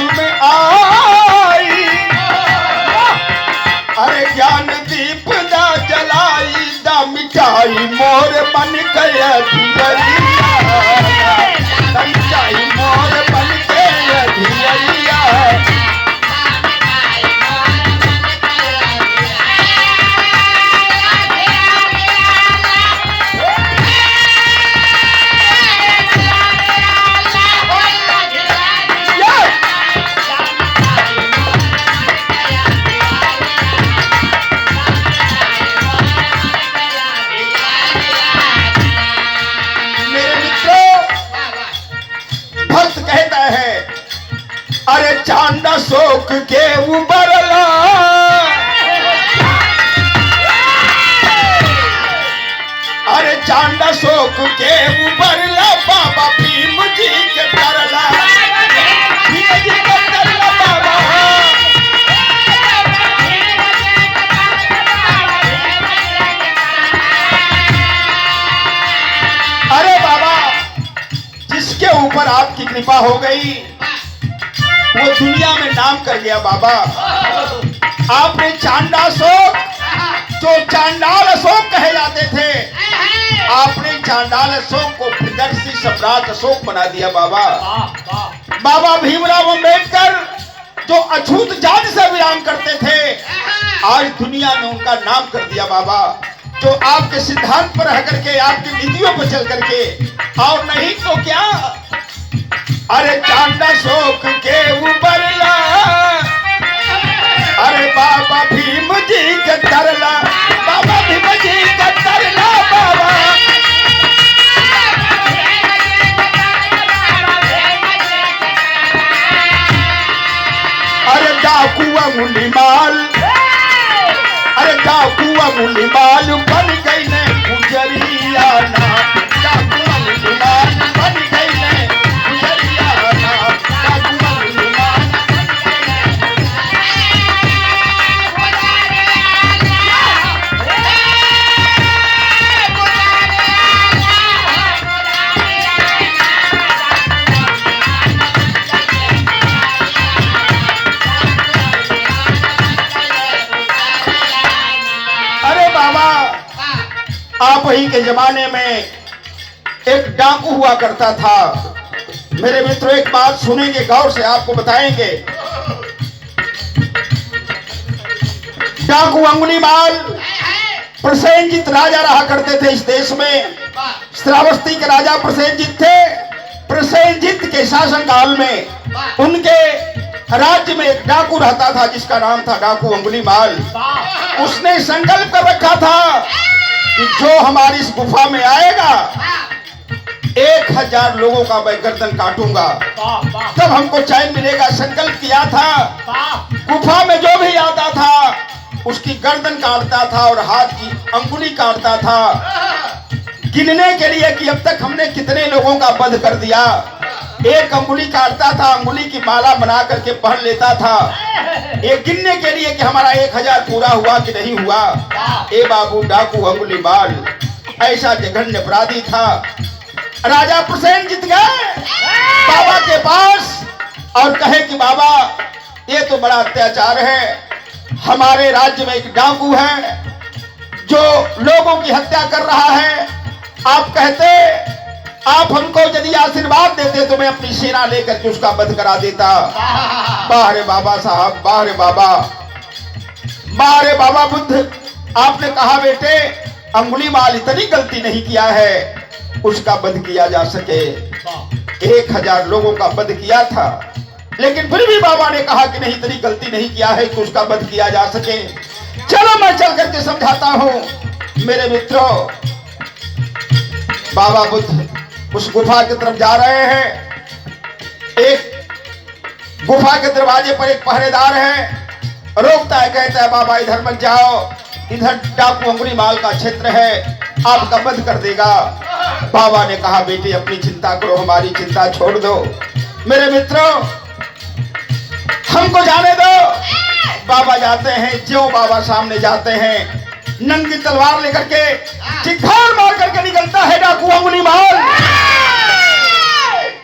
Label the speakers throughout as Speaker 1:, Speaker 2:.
Speaker 1: में आई, अरे ज्ञान दीप दा जलाई दा मिटाई मोर बन गया धियरिया, मिटाई मोर बन गया धियरिया। अरे चांदा शोक के उबरला, अरे चांदा शोक के उबरला बाबा भीम जी के तरला, भीम जी के तरला बाबा। अरे बाबा जिसके ऊपर आपकी कृपा हो गई वो दुनिया में नाम कर गया बाबा। आपने चांदा अशोक, जो चांडाल अशोक कहे जाते थे, आपने चांडाल अशोक को प्रदर्शी सम्राट अशोक बना दिया बाबा। बाबा भीमराव अंबेडकर जो अछूत जाति से विराम करते थे, आज दुनिया में उनका नाम कर दिया बाबा। जो आपके सिद्धांत पर रह करके, आपकी नीतियों पर चल करके, और नहीं तो क्या, अरे चांदा शोक के उबरला, अरे बाबा भीम जी के तरला, बाबा भीम जी के तरला बाबा। अरे डाकू अंगुली माल, अरे डाकू अंगुली माल बन गई ने गुजरिया ना, डाकू अंगुली माल बन गई ने। आप ही के जमाने में एक डाकू हुआ करता था। मेरे मित्रों एक बात सुनेंगे, गौर से आपको बताएंगे। डाकू अंगुलीमाल प्रसेनजीत राजा रहा करते थे इस देश में। श्रावस्ती के राजा प्रसेनजीत थे। प्रसेनजीत के शासनकाल में उनके राज्य में एक डाकू रहता था जिसका नाम था डाकू अंगुलीमाल। उसने संकल्प कर रखा था कि जो हमारी इस गुफा में आएगा 1000 लोगों का मैं गर्दन काटूंगा, तब हमको चैन मिलेगा। संकल्प किया था, गुफा में जो भी आता था उसकी गर्दन काटता था और हाथ की अंगुली काटता था, गिनने के लिए कि अब तक हमने कितने लोगों का वध कर दिया। एक अंगुली काटता था, अंगुली की माला बना करके पहन लेता था, ये गिनने के लिए कि हमारा 1000 पूरा हुआ कि नहीं हुआ। ए बाबू डाकू अंगुलीमाल ऐसा जघन्य अपराधी था। राजा प्रसेनजीत गए बाबा के पास और कहे कि बाबा ये तो बड़ा अत्याचार है, हमारे राज्य में एक डाकू है जो लोगों की हत्या कर रहा है। आप कहते, आप हमको यदि आशीर्वाद देते तो मैं अपनी सेना लेकर के उसका वध करा देता। वाह रे बाबा साहब, वाह रे बाबा, वाह रे बाबा बुद्ध। आपने कहा बेटे अंगुलीमाल इतनी गलती नहीं किया है उसका वध किया जा सके। 1000 लोगों का वध किया था, लेकिन फिर भी बाबा ने कहा कि नहीं इतनी गलती नहीं किया है कि उसका वध किया जा सके। चलो मैं चल करके समझाता हूं। मेरे मित्रों, बाबा बुद्ध उस गुफा की तरफ जा रहे हैं। एक गुफा के दरवाजे पर एक पहरेदार है, रोकता है, कहता है बाबा इधर मत जाओ, इधर डाकू अंगुलीमाल का क्षेत्र है, आपका वध कर देगा। बाबा ने कहा बेटे अपनी चिंता करो, हमारी चिंता छोड़ दो। मेरे मित्रों हमको जाने दो। बाबा जाते हैं, ज्यों बाबा सामने जाते हैं, नंगी तलवार लेकर के चिंगार मार करके निकलता है डाकू अंगुलीमाल।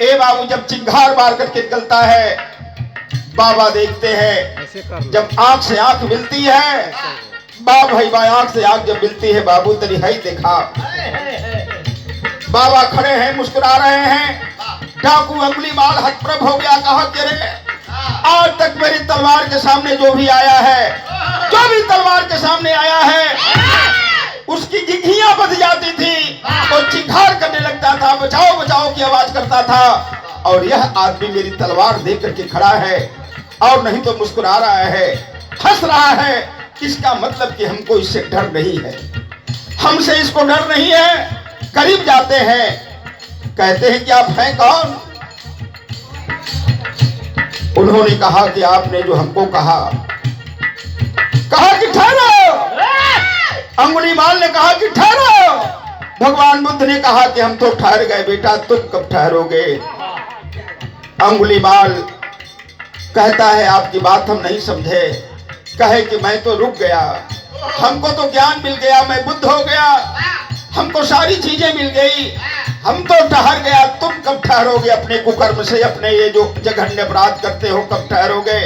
Speaker 1: ए बाबू जब चिंगार मार करके निकलता है बाबा देखते हैं जब आंख से आंख मिलती है, भाई आंख से आंख जब मिलती है, बाबू तेरी है देखा। बाबा खड़े हैं, मुस्कुरा रहे हैं। डाकू अंगुलीमाल हतप्रभ हो गया, कहा कि रे आज तक मेरी तलवार के सामने जो भी आया है, जो भी तलवार के सामने आया है, उसकी गिघियां बध जाती थी, और चिंगार करने लगता था, बचाओ बचाओ की आवाज करता था। और यह आदमी मेरी तलवार देख करके खड़ा है, और नहीं तो मुस्कुरा रहा है, हंस रहा है। इसका मतलब कि हमको इससे डर नहीं है, हमसे इसको डर नहीं है। करीब जाते हैं, कहते हैं कि आप हैं कौन? उन्होंने कहा कि आपने जो हमको कहा कि ठहरो। अंगुलीमाल ने कहा कि ठहरो। भगवान बुद्ध ने कहा कि हम तो ठहर गए बेटा, तुम कब ठहरोगे? अंगुलीमाल कहता है आपकी बात हम नहीं समझे। कहे कि मैं तो रुक गया, हमको तो ज्ञान मिल गया, मैं बुद्ध हो गया, हमको सारी चीजें मिल गई, हम तो ठहर गया, तुम कब ठहरोगे? अपने कुकर्म से, अपने ये जो जघन्य अपराध करते हो, कब ठहरोगे?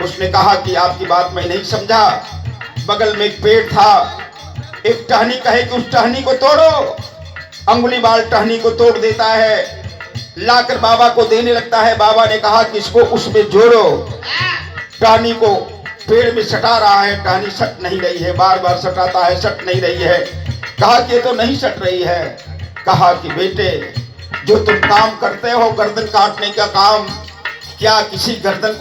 Speaker 1: उसने कहा कि आपकी बात मैं नहीं समझा। बगल में एक पेड़ था, एक टहनी कहे कि उस टहनी को तोड़ो। अंगुलीमाल टहनी को तोड़ देता है, लाकर बाबा को देने लगता है। बाबा ने कहा कि इसको उसमें जोड़ो। टहनी को पेड़ में सटा रहा है, टहनी सट नहीं रही है, बार बार सटाता है, सट नहीं रही है। कहा कि ये तो नहीं सट रही है। कहा कि बेटे जो तुम काम करते हो गर्दन काटने का काम, क्या किसी गर्दन को